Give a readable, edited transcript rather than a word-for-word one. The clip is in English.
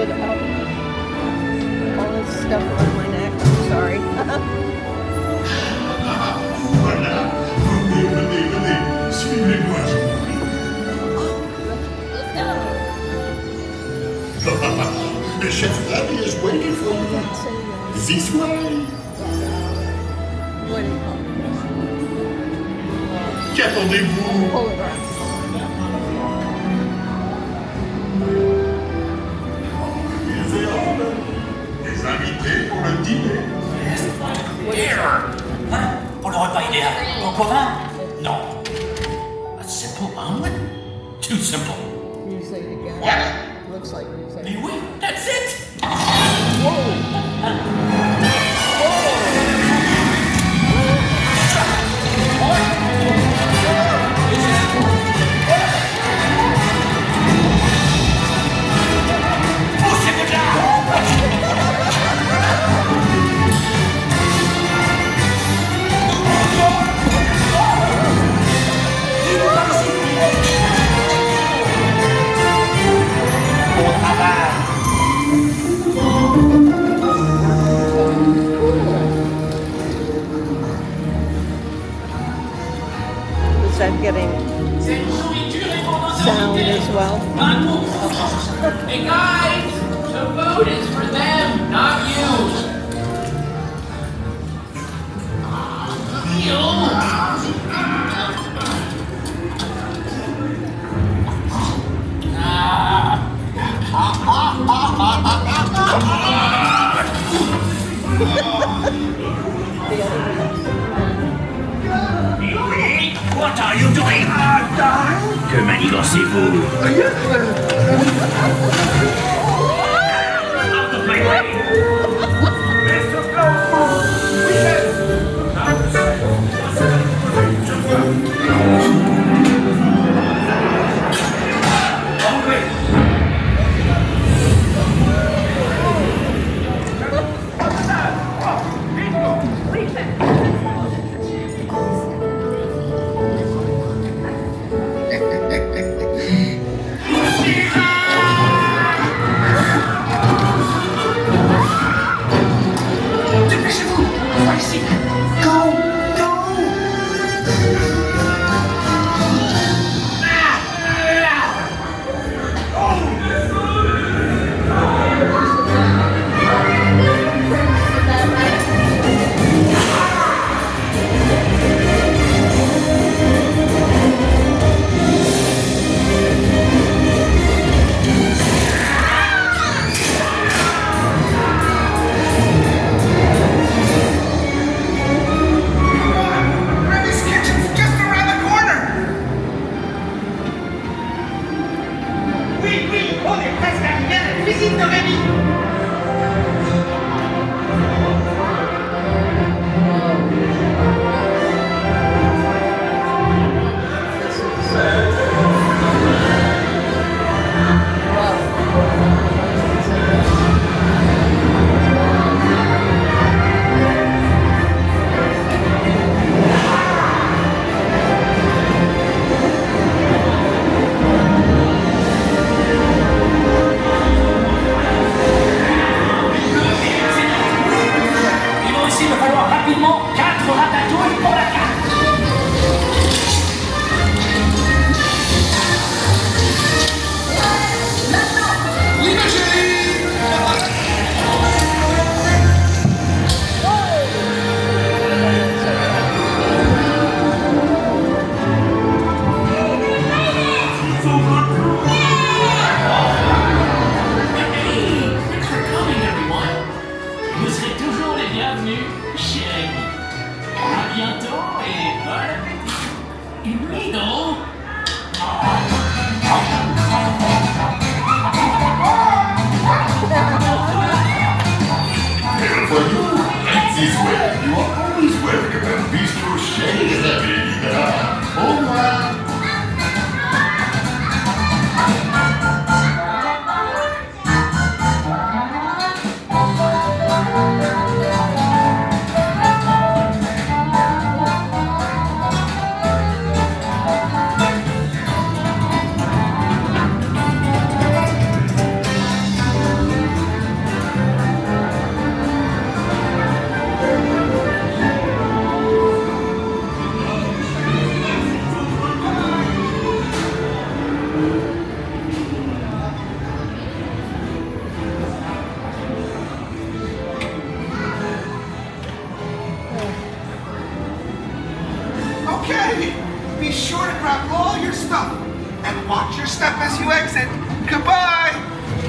twisted up. All this stuff on my neck. I'm sorry. Voilà. Venez. Suivez-moi, je vous prie. The chef Remy is waiting for you. This way. What do you call it? Qu'attendez-vous? Pull it up. Des invités pour le dîner. Pour le repas idéal. Au province? Non. A simple omelet? Too simple. You say it again. What? Looks like you say Mais it. oui, that's it! Poussez-vous de là! Bon travail! Is that getting Cette nourriture est pour nos sound invités. as well? Pas pour Hey guys, the vote is for them, not you. What are you doing? Que manigancez-vous? Out of my way! Mr. Dépêchez-vous! Par ici! Go! Go! Remy's kitchen's just around the corner! Oui, on est presque arrivé à la cuisine de Remy! Il va aussi me falloir rapidement 4 ratatouilles pour la carte. Hey, thanks for coming, everyone. Vous serez toujours les bienvenus chez Remy. À bientôt et bon appétit. Oui, non? And for you, right this way. You are always welcome at Bistro Chez Remy. Au revoir. Okay. Be sure to grab all your stuff and watch your step as you exit. Goodbye.